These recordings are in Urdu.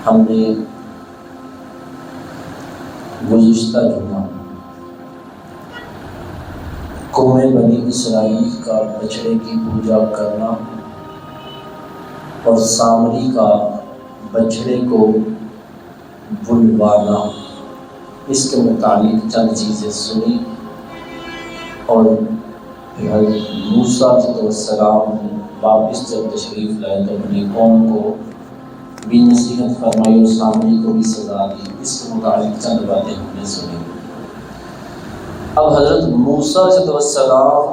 ہم نے گزشتہ جمعہ قوم بنی اسرائیل کا بچڑے کی پوجا کرنا اور سامری کا بچڑے کو بلوانا اس کے متعلق چند چیزیں سنی، اور حضرت موسیٰ علیہ السلام واپس جب تشریف لائے تو اپنی قوم کو بھی نصیحت فرمائی اور سامری کو بھی سزا دی۔ اس کے متعلق چند باتیں ہم نے سنی۔ اب حضرت موسیٰ علیہ السلام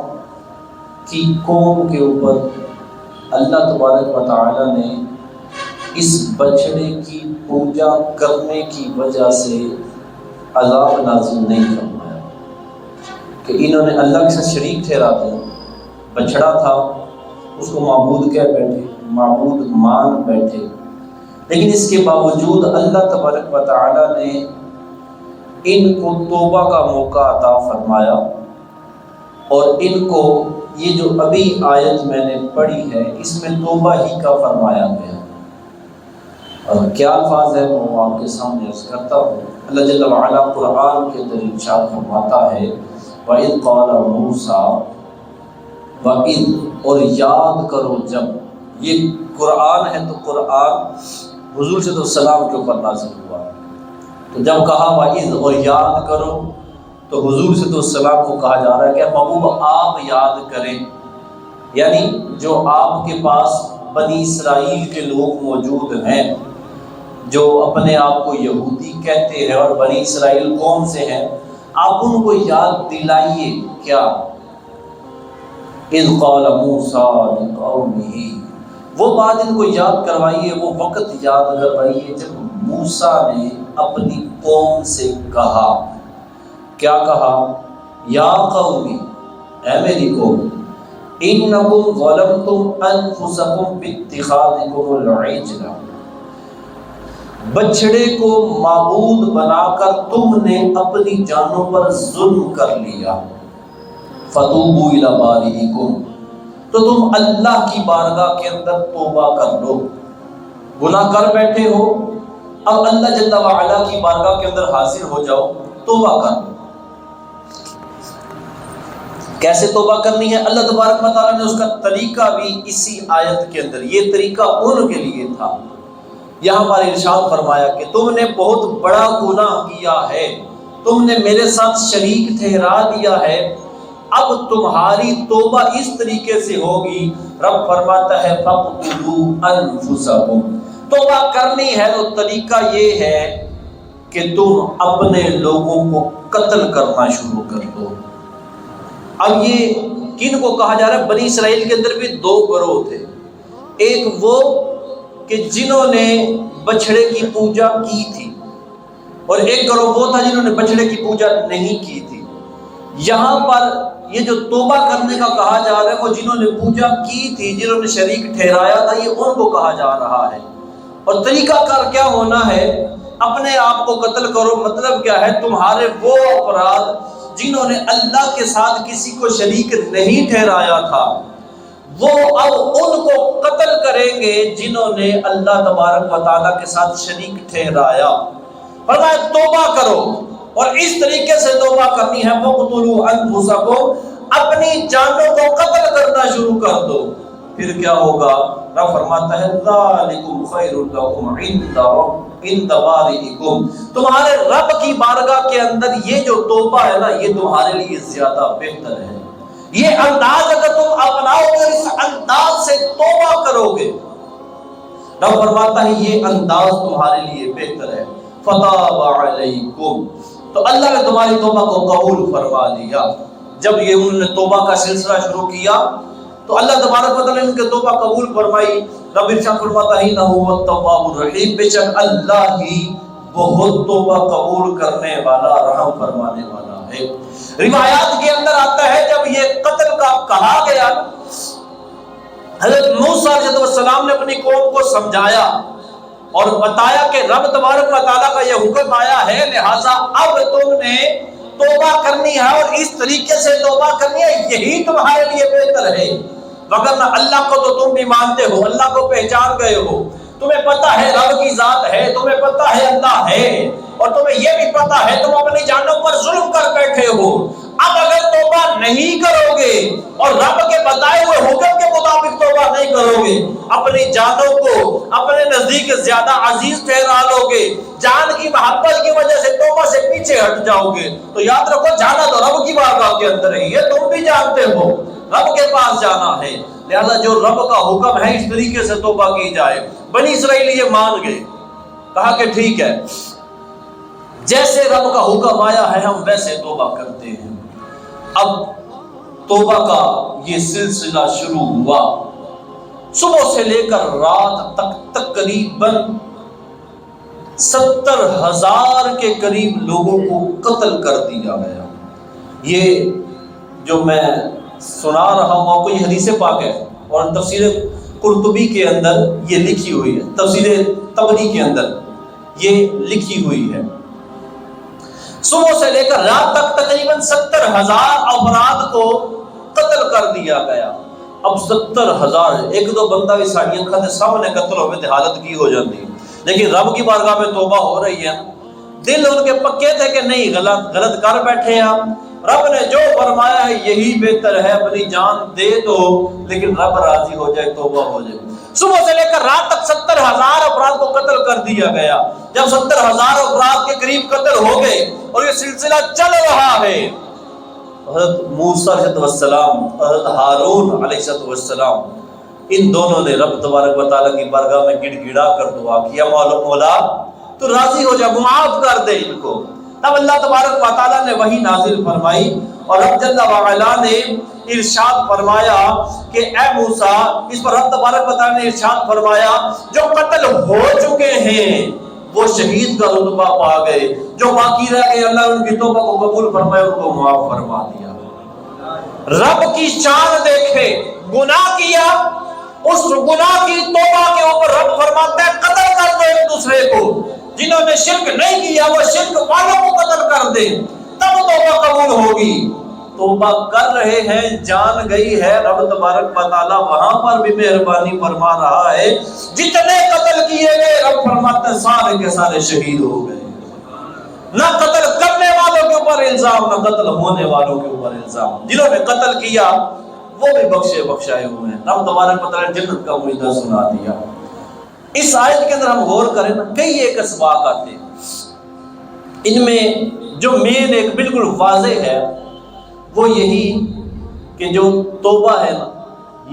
کی قوم کے اوپر اللہ تبارک و تعالی نے اس بچڑے کی پوجا کرنے کی وجہ سے عذاب نازل نہیں فرمایا کہ انہوں نے اللہ کے ساتھ شریک ٹھہرا دیا۔ بچڑا تھا، اس کو معبود کہہ بیٹھے، معبود مان بیٹھے، لیکن اس کے باوجود اللہ تبارک و تعالی نے ان کو توبہ کا موقع عطا فرمایا، اور ان کو یہ جو ابھی آیت میں نے پڑھی ہے اس میں توبہ ہی کا فرمایا گیا۔ اور کیا الفاظ ہے وہ آپ کے سامنے عرض کرتا ہوں۔ اللہ جل وعلا قرآن کے اندر ارشاد فرماتا ہے وَإِذْ قَالَ مُوسَىٰ، وَإِذْ اور یاد کرو جب، یہ قرآن ہے تو قرآن حضور صلی اللہ علیہ وسلم کے اوپر نازل ہوا، تو جب کہا وَإِذْ اور یاد کرو تو حضور صلی اللہ علیہ وسلم کو کہا جا رہا ہے کہ محبوب آپ یاد کریں، یعنی جو آپ کے پاس بنی اسرائیل کے لوگ موجود ہیں جو اپنے آپ کو یہودی کہتے ہیں اور بنی اسرائیل قوم سے ہیں، آپ ان کو یاد دلائیے کیا اذ قال موسیٰ لقومہ، وہ بات ان کو یاد کروائیے، وہ وقت یاد کروائیے جب موسیٰ نے اپنی قوم سے کہا، کیا کہا؟ یا قومی، اے میری قوم، انکم ظلمتم انفسکم باتخاذکم العجل، بچڑے کو معبود بنا کر تم نے اپنی جانوں پر ظلم کر لیا، فتوبوا الی بارئکم، تو تم اللہ کی بارگاہ کے اندر توبہ کر لو۔ گناہ کر بیٹھے ہو، اب اللہ جل وعلا کی بارگاہ کے اندر حاضر ہو جاؤ، توبہ کر لو۔ کیسے توبہ کرنی ہے؟ اللہ تبارک و تعالیٰ نے اس کا طریقہ بھی اسی آیت کے اندر، یہ طریقہ ان کے لیے تھا۔ یہاں پر ارشاد فرمایا کہ تم نے بہت بڑا گناہ کیا ہے، تم نے میرے ساتھ شریک ٹھہرا دیا ہے، اب تمہاری توبہ اس طریقے سے ہوگی۔ رب فرماتا ہے فَاقْتُلُوا أَنفُسَكُمْ، توبہ کرنی ہے تو طریقہ یہ ہے کہ تم اپنے لوگوں کو قتل کرنا شروع کر دو۔ اب یہ کن کو کہا جا رہا ہے؟ بنی اسرائیل کے اندر بھی دو گروہ تھے، ایک وہ کہ جنہوں نے بچڑے کی پوجا کی تھی، اور ایک گروہ وہ تھا جنہوں نے بچڑے کی پوجا نہیں کی تھی۔ یہاں پر یہ جو توبہ کرنے کا کہا جا رہا ہے وہ جنہوں نے پوجا کی تھی، جنہوں نے شریک ٹھہرایا تھا، یہ ان کو کہا جا رہا ہے۔ اور طریقہ کار کیا ہونا ہے؟ اپنے آپ کو قتل کرو، مطلب کیا ہے؟ تمہارے وہ افراد جنہوں نے اللہ کے ساتھ کسی کو شریک نہیں ٹھہرایا تھا، وہ اب ان کو قتل کریں گے جنہوں نے اللہ تبارک و تعالیٰ کے ساتھ شریک ٹھہرایا۔ فرمایا توبہ کرو، اور اس طریقے سے توبہ کرنی ہے وَاقْتُلُوا أَنفُسَكُمْ، اپنی جانوں کو قتل کرنا شروع کر دو۔ پھر کیا ہوگا؟ رب فرماتا ہے ذَلِكُمْ خَيْرٌ لَكُمْ عِندَ بَارِئِكُمْ، تمہارے رب کی بارگاہ کے اندر یہ جو توبہ ہے نا، یہ تمہارے لیے زیادہ بہتر ہے۔ یہ انداز اگر تم اپناؤ گے، اس انداز سے توبہ کرو گے، رب فرماتا ہے یہ انداز تمہارے لیے بہتر ہے۔ فَتَابَ عَلَيْكُمْ، تو اللہ نے تمہاری توبہ کو قبول فرما لیا۔ جب یہ انہوں نے توبہ کا سلسلہ شروع کیا تو اللہ تبارک و تعالیٰ نے ان کی توبہ قبول فرمائی۔ رب ارشاد فرماتا ہے اِنَّهُ هُوَ التَّوَّابُ الرَّحِيمُ، بے شک اللہ ہی بہت توبہ قبول کرنے والا، رحم فرمانے والا ہے۔ روایات کے اندر آتا ہے جب یہ قتل کا کہا گیا، حضرت موسیٰ علیہ السلام نے اپنی قوم کو سمجھایا اور بتایا کہ رب تبارک و تعالیٰ کا یہ حکم آیا ہے، لہٰذا اب تم نے توبہ کرنی ہے، اور اس طریقے سے توبہ کرنی ہے، یہی تمہارے لیے بہتر ہے۔ وگرنہ اللہ کو تو تم بھی مانتے ہو، اللہ کو پہچان گئے ہو، تمہیں پتا ہے رب کی ذات ہے، تمہیں پتا ہے اللہ ہے، اور تمہیں یہ بھی پتا ہے تم اپنی جانوں پر ظلم کر بیٹھے ہو۔ اب اگر توبہ نہیں کرو گے اور رب کے بتائے ہوئے حکم کے مطابق توبہ نہیں کرو گے، اپنی جانوں کو اپنے نزدیک زیادہ عزیز ٹھہرا لو گے، جان کی محبت کی وجہ سے توبہ سے پیچھے ہٹ جاؤ گے، تو یاد رکھو جانا تو رب کی بارگاہ کے اندر ہے، یہ تم بھی جانتے ہو، رب کے پاس جانا ہے۔ لہذا جو رب کا حکم ہے اس طریقے سے توبہ کی جائے۔ بنی اسرائیل یہ مان گئے، کہا کہ ٹھیک ہے، جیسے رب کا حکم آیا ہے ہم ویسے توبہ کرتے ہیں۔ اب توبہ کا یہ سلسلہ شروع ہوا، صبح سے لے کر رات تک تقریباً 70,000 کے قریب لوگوں کو قتل کر دیا گیا۔ یہ جو میں سنا رہا ہوں آپ کو یہ حدیث پاک ہے، اور تفسیر قرطبی کے اندر یہ لکھی ہوئی ہے، تفسیر طبری کے اندر یہ لکھی ہوئی ہے۔ صبح سے لے کر رات تک تقریباً 70,000 افراد کو قتل کر دیا گیا۔ اب 70,000 ایک دو بندہ بھی ساڑھیاں کھاتے سامنے قتل ہوئے تو حالت کی ہو جاتی، لیکن رب کی بارگاہ میں توبہ ہو رہی ہے۔ دل ان کے پکے تھے کہ نہیں غلط کر بیٹھے ہیں ہم، رب نے جو فرمایا ہے یہی بہتر ہے، اپنی جان دے دو لیکن رب راضی ہو جائے، توبہ ہو جائے۔ صبح سے لے کر رات تک 70,000 افراد کو قتل کر دیا گیا۔ جب 70,000 افراد کے قریب قتل ہو گئے اور یہ سلسلہ چل رہا ہے، حضرت موسیٰ علیہ السلام، حضرت ہارون علیہ السلام، ان دونوں نے رب تبارک و تعالیٰ کی بارگاہ میں گڑ گڑا کر دعا کیا، مولا تو راضی ہو جا، معاف کر دے ان کو۔ تب اللہ تبارک و تعالیٰ نے وحی نازل فرمائی اور رب جل وعلا نے ارشاد فرمایا کہ اے موسیٰ، اس پر رب تبارک و تعالیٰ نے ارشاد فرمایا جو قتل ہو چکے ہیں وہ شہید کا رتبہ پا گئے، جو باقی رہ گئے اللہ ان کی توبہ کو قبول فرمائے، ان کو معاف فرما دیا۔ رب کی شان دیکھے، گناہ کیا، اس گناہ کی توبہ کے اوپر رب فرماتا ہے قتل کر دو ایک دوسرے کو، جنہوں نے شرک نہیں کیا وہ شرک والوں کو قتل کر دے، تب توبہ قبول ہوگی۔ توبہ کر رہے ہیں، جان گئی ہے، رب تبارک و تعالیٰ وہاں پر بھی مہربانی فرما رہا ہے، جتنے قتل کیے گئے رب فرماتے ہیں سارے کے سارے شہید ہو گئے۔ نہ قتل کرنے والوں کے اوپر الزام، نہ قتل ہونے والوں کے اوپر الزام، جنہوں نے قتل کیا وہ بھی بخشائے ہوئے ہیں، رب تبارک و تعالیٰ نے جنت کا معاہدہ سنا دیا۔ اس آیت کے اندر ہم غور کریں نا، کئی ایک اسباق آتے ہیں، ان میں جو مین ایک بالکل واضح ہے وہ یہی کہ جو توبہ ہے نا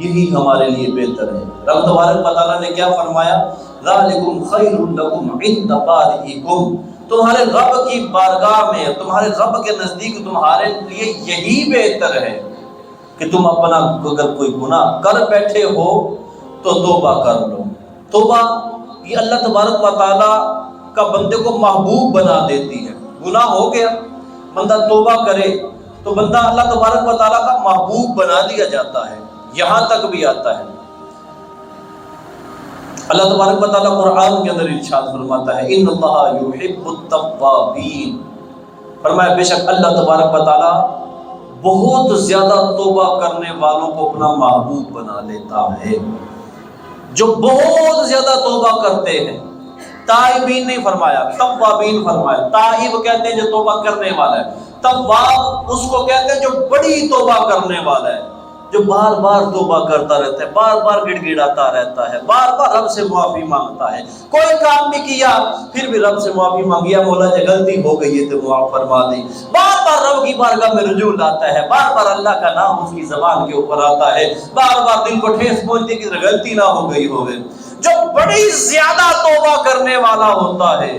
یہی ہمارے لیے بہتر ہے۔ رب تبارک و تعالیٰ نے کیا فرمایا؟ ذالکم خیر لکم عند بارئکم، تمہارے رب کی بارگاہ میں، تمہارے رب کے نزدیک تمہارے لیے یہی بہتر ہے کہ تم اپنا اگر کوئی گناہ کر بیٹھے ہو تو توبہ کر لو۔ توبہ یہ اللہ تبارک و تعالیٰ کا بندے کو محبوب بنا دیتی ہے۔ گناہ ہو گیا، بندہ توبہ کرے تو بندہ اللہ تبارک و تعالیٰ کا محبوب بنا دیا جاتا ہے۔ یہاں تک بھی آتا ہے اللہ تبارک و تعالیٰ قرآن کے اندر ارشاد فرماتا ہے ان اللہ یحب التوابین، فرمایا بے شک اللہ تبارک و تعالیٰ بہت زیادہ توبہ کرنے والوں کو اپنا محبوب بنا لیتا ہے، جو بہت زیادہ توبہ کرتے ہیں۔ تائبین نہیں فرمایا، توابین فرمایا۔ تائب کہتے ہیں جو توبہ کرنے والا ہے، تواب اس کو کہتے ہیں جو بڑی توبہ کرنے والا ہے، جو بار بار توبہ کرتا رہتا ہے، بار بار گڑ گڑاتا رہتا ہے، بار بار رب سے معافی مانگتا ہے۔ کوئی کام بھی کیا پھر بھی رب سے معافی مانگیا، مولا جی غلطی ہو گئی ہے تو معاف فرما دی، بار بار رب کی بارگاہ میں رجوع لاتا ہے، بار بار اللہ کا نام اس کی زبان کے اوپر آتا ہے، بار بار دل کو ٹھیس پہنچتی ہے کہ غلطی نہ ہو گئی ہوگی۔ جو بڑی زیادہ توبہ کرنے والا ہوتا ہے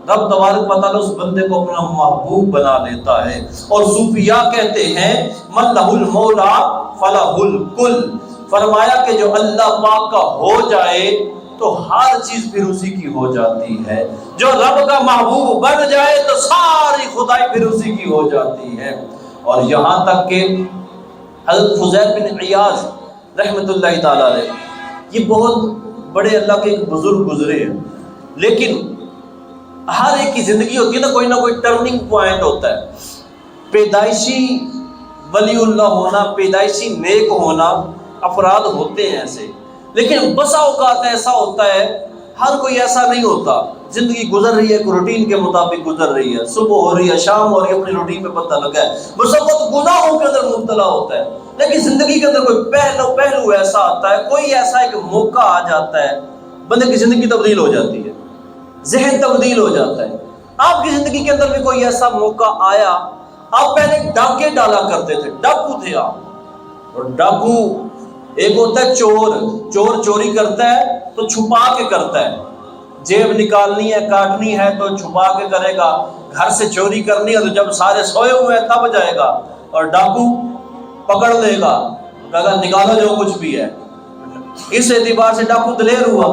رب تبارک و تعالیٰ اس بندے کو اپنا محبوب بنا لیتا ہے۔ اور صوفیاء کہتے ہیں من لہ المولا فلہ الکل، فرمایا کہ جو اللہ پاک کا ہو جائے تو ہر چیز پھر اسی کی ہو جاتی ہے، جو رب کا محبوب بن جائے تو ساری خدائی پھر اسی کی ہو جاتی ہے۔ اور یہاں تک کہ حضرت فضیل بن عیاض رحمۃ اللہ تعالیٰ علیہ، یہ بہت بڑے اللہ کے ایک بزرگ گزرے ہیں، لیکن ہر ایک کی زندگی ہوتی ہے نا کوئی ٹرننگ پوائنٹ ہوتا ہے، پیدائشی ولی اللہ ہونا، پیدائشی نیک ہونا، افراد ہوتے ہیں ایسے، لیکن بسا اوقات ایسا ہوتا ہے ہر کوئی ایسا نہیں ہوتا، زندگی گزر رہی ہے، روٹین کے مطابق گزر رہی ہے، صبح ہو رہی ہے، شام ہو رہی ہے، اپنی روٹین میں بندہ لگا ہے، بس وقت گناہوں کے اندر مبتلا ہوتا ہے، لیکن زندگی کے اندر کوئی پہلو ایسا آتا ہے، کوئی ایسا ایک موقع آ جاتا ہے، بندے کی زندگی تبدیل ہو جاتی ہے، ذہن تبدیل ہو جاتا ہے۔ آپ کی زندگی کے اندر بھی کوئی ایسا موقع آیا، آپ پہلے ڈاکے ڈالا کرتے تھے، ڈاکو تھے آپ، اور ڈاکو ایک ہوتا ہے چور چوری کرتا ہے تو چھپا کے کرتا ہے، جیب نکالنی ہے کاٹنی ہے تو چھپا کے کرے گا، گھر سے چوری کرنی ہے تو جب سارے سوئے ہوئے ہیں تب جائے گا، اور ڈاکو پکڑ لے گا، کہا نکالو جو کچھ بھی ہے۔ اس اعتبار سے ڈاکو دلیر ہوا،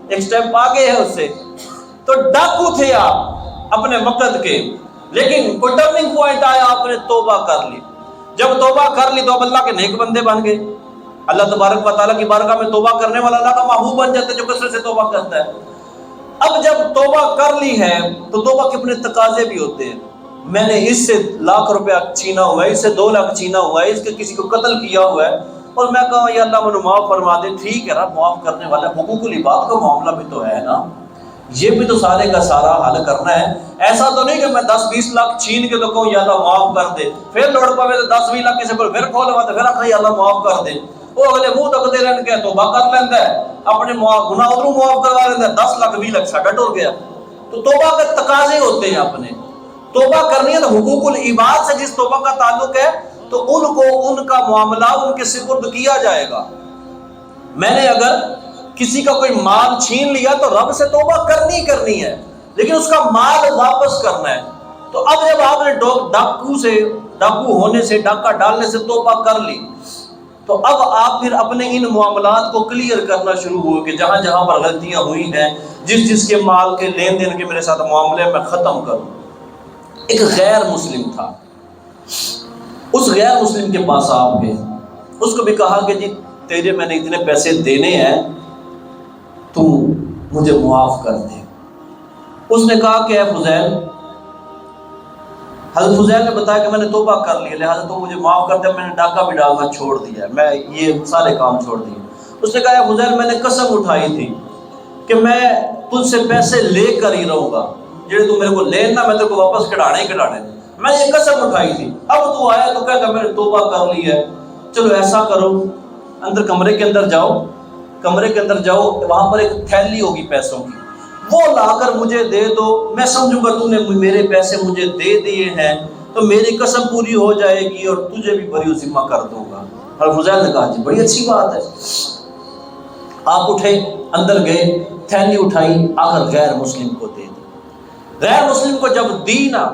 ایک سٹیپ آگے ہے اس سے۔ تو ڈاکو تھے آپ اپنے وقت کے، لیکن کوئی ٹرننگ پوائنٹ آیا، آپ نے توبہ کر لی، جب توبہ کر لی تو اب اللہ کے نیک بندے بن گئے، اللہ تبارک و تعالیٰ کی بارگاہ میں توبہ کرنے والا اللہ کا محبوب بن جاتا ہے جو کثرت سے توبہ کرتا ہے۔ اب جب توبہ کر لی ہے تو توبہ کے اپنے تقاضے بھی ہوتے ہیں، میں نے اس سے ₹1,00,000 چھینا ہوا ہے، اس سے 2,00,000 چھینا ہوا ہے، اس کے کسی کو قتل کیا ہوا ہے، اور میں کہا یا اللہ مجھے معاف فرما دے، ٹھیک ہے رب معاف کرنے والا، حقوق العباد کا معاملہ بھی تو ہے نا، یہ بھی تو سارے کا سارا حل کرنا ہے۔ ایسا تو نہیں کہ میں 10-20 لاکھ چھین کے تو کہوں یا اللہ معاف کر دے، پھر لوڑ پاوے تو 10-20 لاکھ کسی پر پھر کھولوا تو پھر آخر یا اللہ معاف کر دے، وہ اگلے منہ تکتے رہن کے توبہ کر لینا ہے، اپنے گناہ ادھروں معاف کروا لینا ہے، 10 لاکھ 20 لاکھ ساڈا ٹر گیا۔ تو توبہ کے تقاضے ہوتے ہیں، اپنے توبہ کرنی ہے تو حقوق العباد سے جس توبہ کا تعلق ہے تو ان کو ان کا معاملہ ان کے سپرد کیا جائے گا۔ میں نے اگر کسی کا کوئی مال چھین لیا تو رب سے توبہ کرنی ہے، لیکن اس کا مال واپس کرنا ہے۔ تو اب جب آپ نے ڈاکو ہونے سے، ڈاکہ ڈالنے سے توبہ کر لی، تو اب آپ پھر اپنے ان معاملات کو کلیئر کرنا شروع ہوئے کہ جہاں جہاں پر غلطیاں ہوئی ہیں، جس کے مال کے لین دین کے میرے ساتھ معاملے میں ختم کروں۔ ایک غیر مسلم تھا، اس غیر مسلم کے پاس آپ گئے، اس کو بھی کہا کہ جی تیرے میں نے اتنے پیسے دینے ہیں، تو مجھے معاف کر دے۔ اس نے کہا کہ اے فضیل، حضرت فضیل نے بتایا کہ میں نے توبہ کر لی، لہٰذا تو مجھے معاف کر دے، میں نے ڈاکہ بھی ڈالنا چھوڑ دیا، میں یہ سارے کام چھوڑ دیے۔ اس نے کہا اے فضیل، میں نے قسم اٹھائی تھی کہ میں تجھ سے پیسے لے کر ہی رہوں گا، جڑے تو میرے کو لینا میں تیرے کو واپس کھڑانے میں نے یہ قسم اٹھائی تھی، اب تو آیا تو کہتا میں نے توبہ کر لی ہے، چلو ایسا کرو، اندر کمرے کے اندر جاؤ، وہاں پر ایک تھیلی ہوگی پیسوں کی، وہ لا کر مجھے دے دو، میں سمجھوں گا تو نے میرے پیسے مجھے دے دیے ہیں، تو میری قسم پوری ہو جائے گی اور تجھے بھی بری ذمہ کر دوں گا۔ اور فضیل نے کہا جی بڑی اچھی بات ہے۔ آپ اٹھے، اندر گئے، تھیلی اٹھائی، آخر غیر مسلم کو دے دی۔ غیر مسلم کو جب دی نا،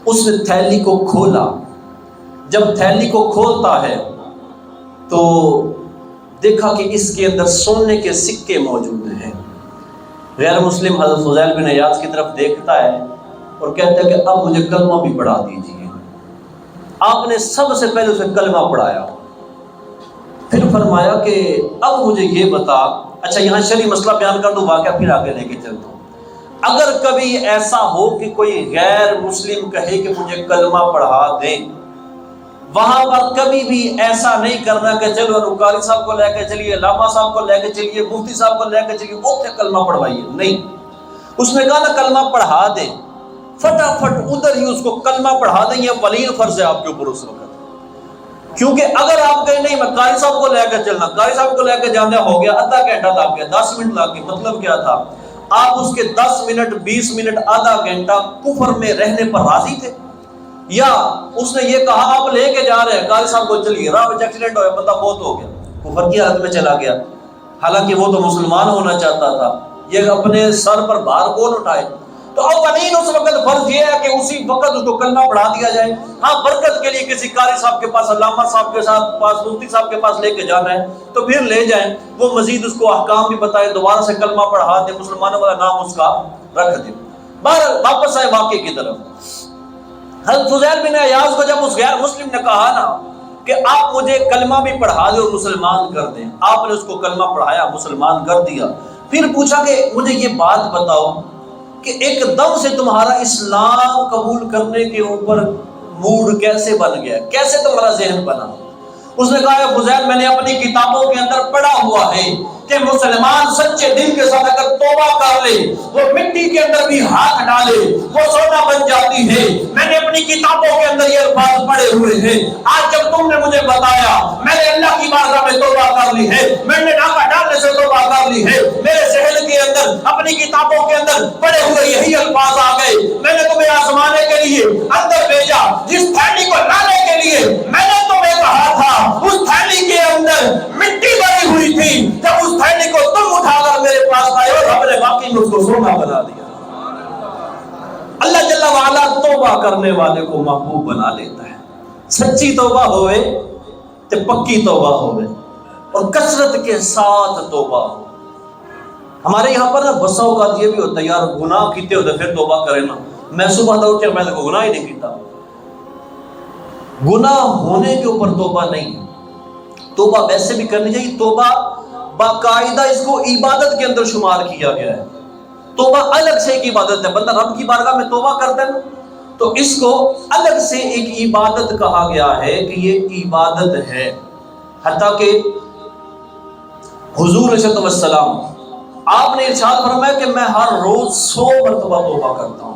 اس نے تھیلی کو کھولا، جب تھیلی کو کھولتا ہے تو دیکھا کہ اس کے اندر سونے کے سکے موجود ہیں۔ غیر مسلم حضرت فضیل بن عیاض کی طرف دیکھتا ہے اور کہتا ہے کہ اب مجھے کلمہ بھی پڑھا دیجیے۔ آپ نے سب سے پہلے اسے کلمہ پڑھایا، پھر فرمایا کہ اب مجھے یہ بتا، اچھا یہاں شرعی مسئلہ بیان کر دو، واقعہ پھر آگے لے کے چلتا ہوں۔ اگر کبھی ایسا ہو کہ کوئی غیر مسلم کہے کہ مجھے کلمہ پڑھا دیں، وہاں پر کبھی بھی ایسا نہیں کرنا کہ چلو قاری صاحب کو لے کے چلیے، علامہ صاحب کو لے کے چلیے، مفتی صاحب کو لے کے چلیے، اوکے کلمہ پڑھوائیے، نہیں۔ اس نے کہا نا کلمہ پڑھا دیں، فٹافٹ ادھر ہی اس کو کلمہ پڑھا دیں، یہ ولین فرض ہے آپ کے اوپر اس وقت۔ کیونکہ اگر آپ کہیں نہیں میں قاری صاحب کو لے کے چلنا، قاری صاحب کو لے کے جانا، ہو گیا آدھا گھنٹہ لگ گیا، 10 منٹ لگ گئے، مطلب کیا تھا؟ آپ اس کے 10 منٹ 20 منٹ آدھا گھنٹہ کفر میں رہنے پر راضی تھے؟ یا اس نے یہ کہا آپ لے کے جا رہے ہیں قاری صاحب کو، چلیے، راہ میں ایکسیڈنٹ ہوا، بندہ فوت ہو گیا، کفر کی حالت میں چلا گیا، حالانکہ وہ تو مسلمان ہونا چاہتا تھا، یہ اپنے سر پر بھار کون اٹھائے؟ تو اولین اس وقت فرض یہ ہے کہ اسی وقت اس کو کلمہ پڑھا دیا جائے۔ ہاں برکت کے لیے کسی قاری صاحب کے پاس، علامہ صاحب کے پاس، مفتی صاحب کے پاس لے کے جانا ہے تو پھر لے جائیں، وہ مزید اس کو احکام بھی بتائے، دوبارہ سے کلمہ پڑھا دے، مسلمانوں والا نام اس کا رکھ دے۔ بہرحال واپس آئے واقعے کی طرف۔ حضرت فضیل بن عیاض کو جب اس غیر مسلم نے کہا نا کہ آپ مجھے کلمہ بھی پڑھا دیں اور مسلمان کر دیں، آپ نے اس کو کلمہ پڑھایا، مسلمان کر دیا۔ پھر پوچھا کہ مجھے یہ بات بتاؤ کہ ایک دم سے تمہارا اسلام قبول کرنے کے اوپر موڈ کیسے بن گیا، کیسے تمہارا ذہن بنا؟ اس نے کہا فضیل میں نے اپنی کتابوں کے اندر پڑھا ہوا ہے کہ مسلمان سچے دل کے ساتھ اگر توبہ کر لے، وہ مٹی کے اندر بھی ہاتھ ڈالے وہ سونا بن جاتی ہے۔ میں نے اپنی کتابوں کے اندر یہ الفاظ پڑھے ہوئے ہیں۔ آج جب تم نے مجھے بتایا، میں نے اللہ کی بارگاہ میں توبہ کر لی ہے، میں نے ڈاکہ ڈالنے سے توبہ کر لی ہے، میرے ذہن کے اندر اپنی کتابوں کے اندر پڑھے ہوئے یہی الفاظ آ گئے۔ میں نے تمہیں آزمانے کے لیے اندر بھیجا، جس تھیلی کو لانے کے لیے میں نے تمہیں کہا تھا اس تھیلی کے اندر مٹی بھری ہوئی تھی، جب اس تھیلی کو تم اٹھا کر میرے پاس آئے اور ہم نے واقعی میں اس کو سونا بنا دیا۔ اللہ جل وعلا توبہ کرنے والے کو محبوب بنا لیتا ہے۔ سچی توبہ ہوئے تو پکی توبہ ہوئے اور کثرت کے ساتھ توبہ ہو۔ ہمارے یہاں پر نا بسا اوقات یہ بھی ہوتا ہے، یار گناہ کیتے ہوتے پھر توبہ کرے نا، میں صبح اٹھ کے میں نے گناہ ہی نہیں کیتا۔ گناہ ہونے کے اوپر توبہ نہیں ہے، توبہ ویسے بھی کرنی چاہیے۔ توبہ باقاعدہ اس کو عبادت کے اندر شمار کیا گیا ہے۔ توبہ الگ سے ایک عبادت ہے، بندہ رب کی بارگاہ میں توبہ کرتا ہے نا تو اس کو الگ سے ایک عبادت کہا گیا ہے کہ یہ عبادت ہے۔ حتیٰ کہ حضور صلی اللہ علیہ وسلم آپ نے ارشاد فرمایا کہ میں ہر روز 100 مرتبہ توبہ کرتا ہوں۔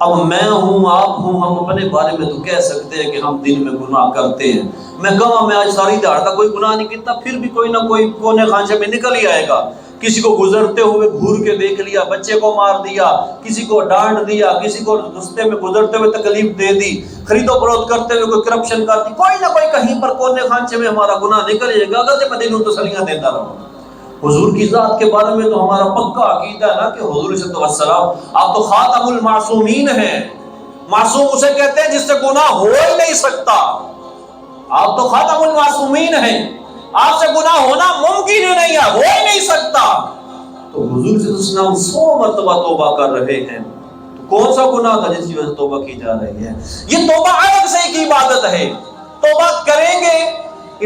اب میں ہوں آپ ہوں، ہم اپنے بارے میں تو کہہ سکتے ہیں کہ ہم دن میں گناہ کرتے ہیں۔ میں کہوں میں آج ساری دہاڑ کا کوئی گناہ نہیں کیتا، پھر بھی کوئی نہ کوئی کونے خانچے میں نکل ہی آئے گا۔ کسی کو گزرتے ہوئے گھور کے دیکھ لیا، بچے کو مار دیا، کسی کو ڈانٹ دیا، کسی کو رستے میں گزرتے ہوئے تکلیف دے دی، خرید و فروخت کرتے ہوئے کوئی کرپشن کر دی، کوئی نہ کوئی کہیں پر کونے خانچے میں ہمارا گناہ نکل جائے گا، اگرچہ میں دنوں تسلیاں دیتا رہوں۔ حضور کی ذات کے بارے میں تو ہمارا پکا عقیدہ ہے نا کہ حضور صلی اللہ علیہ وسلم آپ تو خاتم المعصومین ہیں۔ معصوم اسے کہتے ہیں جس سے گناہ ہو ہی نہیں سکتا، آپ تو خاتم المعصومین ہیں، آپ سے گناہ ہونا ممکن ہی نہیں ہے، ہو ہی نہیں سکتا۔ تو حضور صلی اللہ علیہ وسلم 100 مرتبہ توبہ کر رہے ہیں، تو کون سا گناہ تھا جس کی وجہ سے توبہ کی جا رہی ہے؟ یہ توبہ الگ سے ایک عبادت ہے، توبہ کریں گے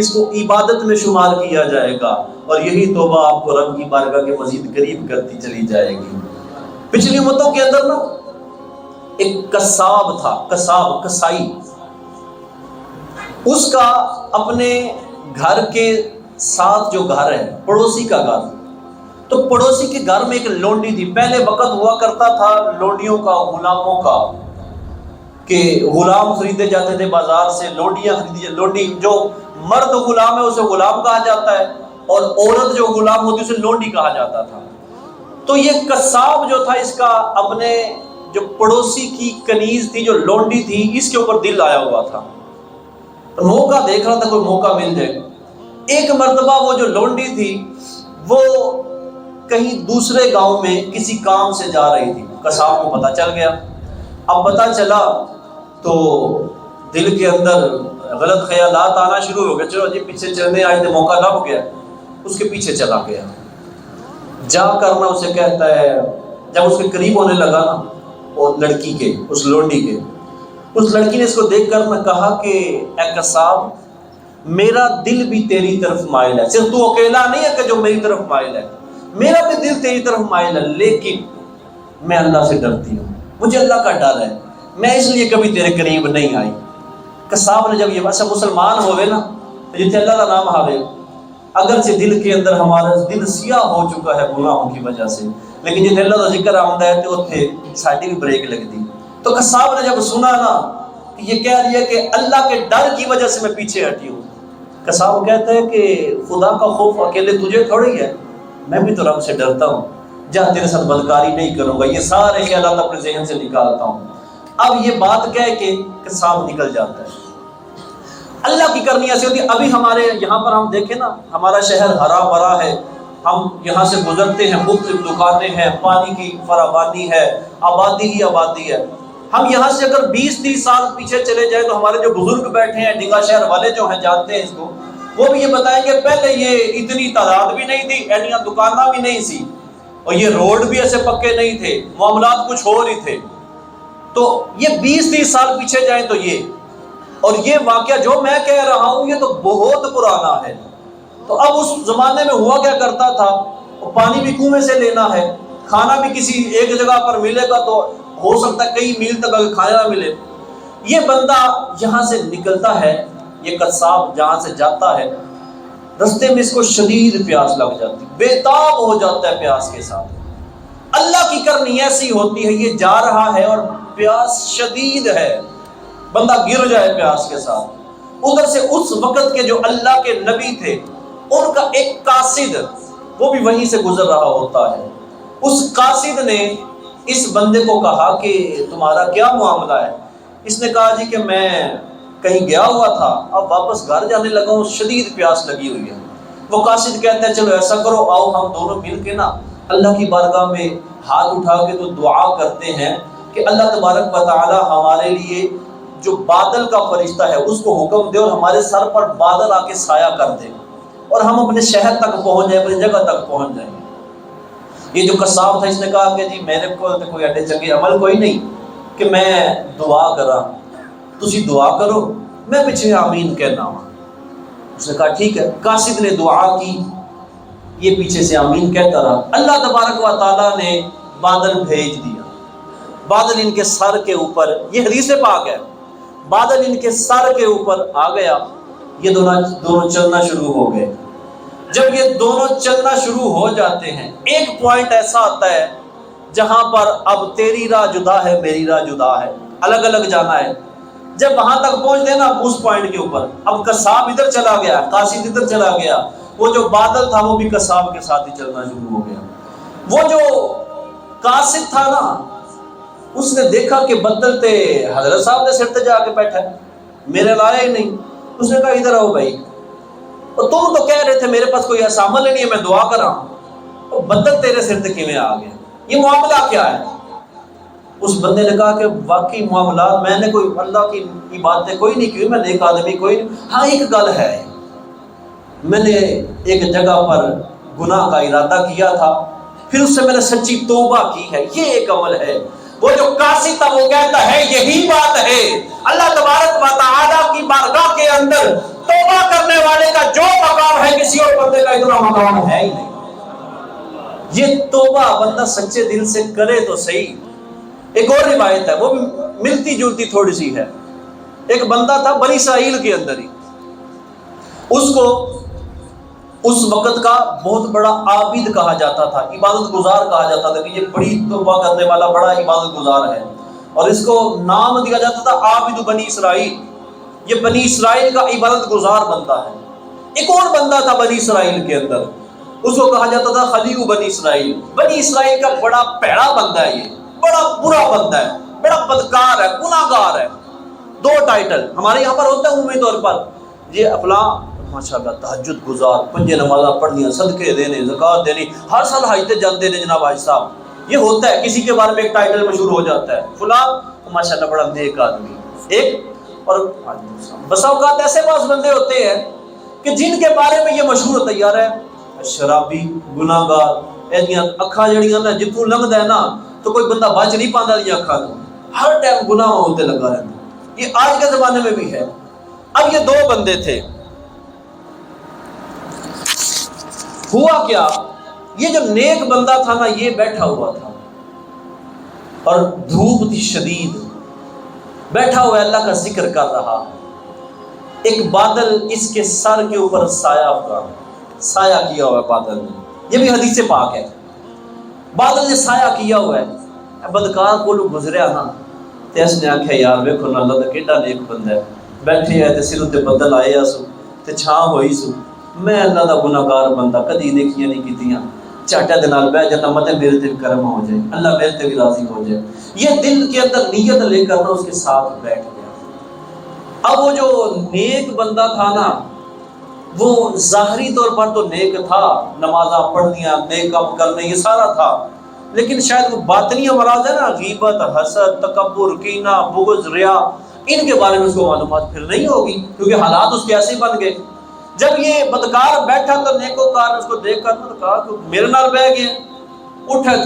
اس کو عبادت میں شمار کیا جائے گا، اور یہی توبہ آپ کو رب کی بارگاہ کے مزید قریب کرتی چلی جائے گی۔ پچھلی امتوں کے اندر نا ایک قصاب تھا، کسائی، اس کا اپنے گھر کے ساتھ جو گھر ہے پڑوسی کا گھر، تو پڑوسی کے گھر میں ایک لونڈی تھی۔ پہلے وقت ہوا کرتا تھا لونڈیوں کا، غلاموں کا، کہ غلام خریدے جاتے تھے بازار سے، لونڈیاں خریدی، لونڈی جو مرد غلام ہے اسے غلام کہا جاتا ہے، اور عورت جو غلام ہوتی ہے اسے لونڈی کہا جاتا تھا۔ تو یہ قصاب جو تھا اس کا اپنے جو پڑوسی کی کنیز تھی جو لونڈی تھی اس کے اوپر دل آیا ہوا تھا، موقع دیکھ رہا تھا کوئی موقع مل جائے۔ ایک مرتبہ وہ جو لونڈی تھی وہ کہیں دوسرے گاؤں میں کسی کام سے جا رہی تھی، قصاب کو پتہ چل گیا۔ اب پتہ چلا تو دل کے اندر غلط خیالات آنا شروع ہو گئے، چلو جی پیچھے چلنے آئے تھے، موقع لب گیا، اس کے پیچھے چلا گیا۔ جا کرنا اسے کہتا ہے، جب اس کے قریب ہونے لگا نا اور لڑکی کے، اس لونڈی کے، اس لڑکی نے اس کو دیکھ کر میں کہا کہ اے قصاب، میرا دل بھی تیری طرف مائل ہے، صرف تو اکیلا نہیں ہے کہ جو میری طرف مائل ہے، میرا بھی دل تیری طرف مائل ہے، لیکن میں اللہ سے ڈرتی ہوں، مجھے اللہ کا ڈر ہے، میں اس لیے کبھی تیرے قریب نہیں آئی۔ قصاب نے جب یہ بات، مسلمان ہوئے نا جتنے اللہ کا نام آوے، اگرچہ دل کے اندر ہمارا دل سیاہ ہو چکا ہے گناہوں کی وجہ سے، لیکن جتنے اللہ کا ذکر آمدہ ہے تو اتنے ساڈی بھی بریک لگ دی۔ تو قصاب نے جب سنا نا کہ یہ کہہ رہی ہے کہ اللہ کے ڈر کی وجہ سے میں پیچھے ہٹی ہوں، قصاب کہتا ہے کہ خدا کا خوف اکیلے تجھے تھوڑی ہے، میں بھی تو رب سے ڈرتا ہوں، جہاں تیرے ساتھ بدکاری نہیں کروں گا، یہ سارے خیالات اپنے ذہن سے نکالتا ہوں۔ اب یہ بات کہہ کے قصاب نکل جاتا ہے۔ اللہ کی کرنی ایسی ہوتی ہے۔ ابھی ہمارے یہاں پر ہم دیکھیں نا، ہمارا شہر ہرا بھرا ہے، ہم یہاں سے گزرتے ہیں، مختلف دکانیں ہیں، پانی کی فراوانی ہے، آبادی ہی آبادی ہے۔ ہم یہاں سے اگر 20-30 سال پیچھے چلے جائیں تو ہمارے جو بزرگ بیٹھے ہیں، ڈنگا شہر والے جو ہیں جانتے ہیں اس کو، وہ بھی یہ بتائیں گے پہلے یہ اتنی تعداد بھی نہیں تھی، ایڈیاں دکانیں بھی نہیں تھی، اور یہ روڈ بھی ایسے پکے نہیں تھے، معاملات کچھ اور ہی تھے۔ تو یہ 20-30 سال پیچھے جائیں تو یہ، اور یہ واقعہ جو میں کہہ رہا ہوں یہ تو بہت پرانا ہے۔ تو اب اس زمانے میں ہوا کیا کرتا تھا، پانی بھی کنویں سے لینا ہے، کھانا بھی کسی ایک جگہ پر ملے گا تو ہو سکتا ہے کئی میل تک اگر کھانا نہ ملے۔ یہ بندہ یہاں سے نکلتا ہے، یہ قصاب جہاں سے جاتا ہے، رستے میں اس کو شدید پیاس لگ جاتی، بےتاب ہو جاتا ہے پیاس کے ساتھ۔ اللہ کی کرنی ایسی ہوتی ہے، یہ جا رہا ہے اور پیاس شدید ہے، بندہ گر جائے پیاس کے ساتھ۔ ادھر سے اس وقت کے جو اللہ کے نبی تھے، ان کا ایک قاصد وہ بھی وہیں سے گزر رہا ہوتا ہے۔ اس قاصد نے اس بندے کو کہا کہ تمہارا کیا معاملہ ہے؟ اس نے کہا جی کہ میں کہیں گیا ہوا تھا، اب واپس گھر جانے لگا ہوں، شدید پیاس لگی ہوئی ہے۔ وہ قاصد کہتے ہیں چلو ایسا کرو، آؤ ہم دونوں مل کے نا اللہ کی بارگاہ میں ہاتھ اٹھا کے تو دعا کرتے ہیں کہ اللہ تبارک و تعالی ہمارے لیے جو بادل کا فرشتہ ہے اس کو حکم دے اور ہمارے سر پر بادل آ کے سایہ کر دے اور ہم اپنے شہر تک پہنچ جائیں، اپنی جگہ تک پہنچ جائیں۔ یہ جو قصاب تھا اس نے کہا کہ جی میرے کو کوئی ایڈے چنگے عمل کوئی نہیں کہ میں دعا کرا، تسی دعا کرو میں پیچھے آمین کہنا ہوں۔ اس نے کہا ٹھیک ہے۔ قاصد نے دعا کی، یہ پیچھے سے آمین کہتا رہا۔ اللہ تبارک و تعالیٰ نے بادل بھیج دیا، بادل ان کے سر کے اوپر، یہ حدیث پاک ہے، بادل ان کے سر کے اوپر آ گیا، یہ دونوں چلنا شروع ہو گئے۔ جب یہ دونوں چلنا شروع ہو جاتے ہیں، ایک پوائنٹ ایسا آتا ہے جہاں پر اب تیری راہ جدا ہے، میری راہ جدا ہے، الگ الگ جانا ہے۔ جب وہاں تک پہنچتے ہیں نا اس پوائنٹ کے اوپر، اب قصاب ادھر چلا گیا، قاصد ادھر چلا گیا، وہ جو بادل تھا وہ بھی قصاب کے ساتھ ہی چلنا شروع ہو گیا۔ وہ جو قاصد تھا نا، اس نے دیکھا کہ بدل تے حضرت صاحب نے سر تے جا کے بیٹھا ہے، میرے لایا ہی نہیں۔ اس نے کہا ادھر آؤ بھائی، اور تم تو کہہ رہے تھے میرے پاس کوئی ایسا عمل نہیں ہے میں دعا کر رہا ہوں، تو بدل تیرے سر تے کیویں آ گیا، یہ معاملہ کیا ہے؟ اس بندے نے کہا کہ واقعی معاملات میں نے کوئی اللہ کی باتیں کوئی نہیں کی، میں نیک آدمی کوئی نہیں، ہاں ایک گل ہے، میں نے ایک جگہ پر گناہ کا ارادہ کیا تھا، پھر اس سے میں نے سچی توبہ کی ہے، یہ ایک عمل ہے۔ وہ جو قاصد تھا وہ کہتا ہے یہی بات ہے، اللہ تبارک و تعالیٰ کی بارگاہ کے اندر توبہ کرنے والے کا جو مقام ہے کسی اور بندے کا اتنا مقام ہے ہی نہیں۔ یہ توبہ بندہ سچے دل سے کرے تو صحیح۔ ایک اور روایت ہے، وہ بھی ملتی جلتی تھوڑی سی ہے۔ ایک بندہ تھا بنی اسرائیل کے اندر ہی، اس کو اس وقت کا بہت بڑا عابد کہا جاتا تھا، عبادت گزار کہا جاتا تھا کہ یہ بڑی توبہ کرنے والا بڑا عبادت گزار ہے، اور اس کو نام دیا جاتا تھا عابد بنی اسرائیل، یہ بنی اسرائیل کا عبادت گزار بندہ ہے۔ ایک اور بندہ تھا بنی اسرائیل کے اندر، اس کو کہا جاتا تھا خلیل بنی اسرائیل، بنی اسرائیل کا بڑا پیڑا بندہ ہے، یہ بڑا برا بندہ ہے، بڑا بدکار ہے، گناہگار ہے۔ دو ٹائٹل ہمارے یہاں پر ہوتا ہے عمومی طور پر، یہ فلاں ماشاءاللہ تہجد گزار، پنج نمازاں پڑھنیاں، صدقے دینے، زکوٰۃ دینی، ہر سال حج تے جاندے نے جناب حاج صاحب، یہ ہوتا ہے، کسی کے بارے میں ایک ٹائٹل مشہور ہو جاتا ہے، فلاں ماشاءاللہ بڑا نیک آدمی ایک۔ اور بسا اوقات ایسے بعض بندے ہوتے ہیں کہ جن کے بارے میں یہ مشہور ہوتا ہے یار ہے شرابی، گناہگار، ایدیاں اکھاں جڑیاں نا جتوں لنگدا ہے نا تو کوئی بندہ بچ نہیں پاندا دی اکھاں تو، ہر ٹائم گناہ ہوتے لگا رہتا، یہ آج کے زمانے میں بھی ہے۔ اب یہ دو بندے تھے، ہوا کیا، یہ جو نیک بندہ تھا نا یہ بیٹھا ہوا تھا اور دھوپ تھی شدید، بیٹھا ہوا اللہ کا ذکر کر رہا، ایک بادل اس کے سر کے اوپر سایہ کیا ہوا ہے بادل نے، یہ بھی حدیث پاک ہے، بادل نے سایہ کیا ہوا ہے۔ بدکار کو گزریا نا تے اس نے آکھیا یار ویکھو نا اللہ دا کیڈا نیک بندہ ہے، بیٹھے ہے تے سر تے بدل آئے سو تے چھاں ہوئی سو، میں اللہ دا گناہگار بندہ کدی نیکیاں نہیں کیتیاں، چاٹے دے نال بیٹھ جاتا متے میرے تے کرم ہو جائے، اللہ میرے تے بھی راضی ہو جائے، یہ دل کے اندر نیت لے کر نا اس کے ساتھ بیٹھ گیا۔ اب وہ جو نیک بندہ تھا نا وہ ظاہری طور پر تو نیک تھا، نمازاں پڑھنیاں، نیک کام کرنے، یہ سارا تھا، لیکن شاید وہ باطنی امراض ہے نا، غیبت، حسد، تکبر، کینہ، بغض، ریا، ان کے بارے میں اس کو معلومات پھر نہیں ہوگی کیونکہ حالات اس کے ایسے بن گئے۔ جب یہ بدکار بیٹھا تو نیکوکار اس کو دیکھ کر تو کہا کہ میرے نال بہ گیا، اٹھے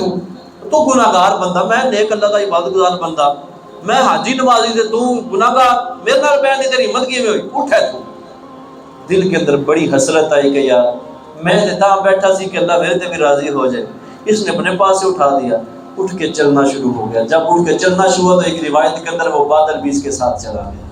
تو گناہگار بندہ، میں نیک اللہ کا عبادت گزار بندہ، میں حاجی نمازی تے تو گناہگار، میرے نال بہ نہیں، تیری ہمت کیویں ہوئی، اٹھے تو۔ دل کے اندر بڑی حسرت آئی کہ یار میں تے تاں بیٹھا سی کہ اللہ میرے تے بھی راضی ہو جائے، اس نے اپنے پاس سے اٹھا دیا، اٹھ کے چلنا شروع ہو گیا۔ جب اٹھ کے چلنا شروع ہوا تو ایک روایت کے اندر وہ بادل بھی اس کے ساتھ چلا گیا۔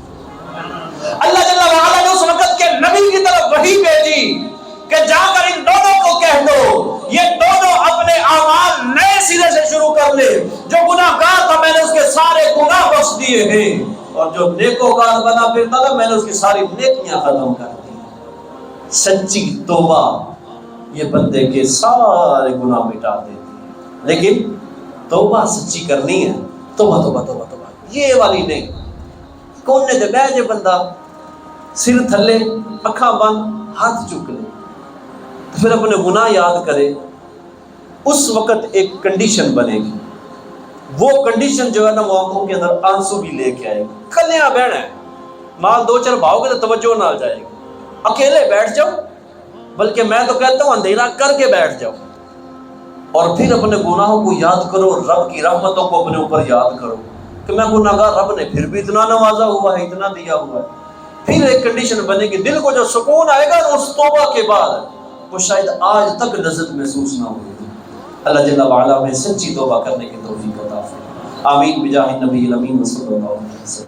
اللہ جل وعلا نے اس وقت کے نبی کی طرف وحی بھیجی کہ جا کر ان دونوں کو کہہ دو یہ دونوں اپنے اعمال نئے سرے سے شروع کر لے. جو گناہگار تھا میں نے اس کے سارے گناہ بخش دیے ہیں، اور جو نیکوکار بنا پھرتا تھا میں نے اس کی ساری نیکیاں ختم کر دی. سچی توبہ یہ بندے کے سارے گناہ مٹا دیتی ہے. لیکن توبہ سچی کرنی ہے، توبہ توبہ توبہ توبہ یہ والی نہیں. کونے تے بیٹھ جے بندہ، سر تھلے، اکھاں بند، ہاتھ چک لے، پھر اپنے گناہ یاد کرے. اس وقت ایک کنڈیشن بنے گی، وہ کنڈیشن جو ہے نا وہ آنکھوں کے اندر آنسو بھی لے کے آئے گی. کلیاں بہن ہے، مال دو چار بھاؤ گے تو توجہ نہ جائے گی. اکیلے بیٹھ جاؤ، بلکہ میں تو کہتا ہوں اندھیرا کر کے بیٹھ جاؤ، اور پھر اپنے گناہوں کو یاد کرو، رب کی رحمتوں کو اپنے اوپر یاد کرو کہ میں گناہگار، رب نے پھر بھی اتنا نوازا ہوا ہے، اتنا دیا ہوا ہے. پھر ایک کنڈیشن بنے گی، دل کو جو سکون آئے گا اس توبہ کے بعد وہ شاید آج تک لذت محسوس نہ ہوئی. اللہ جل وعلا میں سچی توبہ کرنے کی توفیق عطا فرمائے. آمین بجاہ النبی الامین صلی اللہ علیہ وسلم.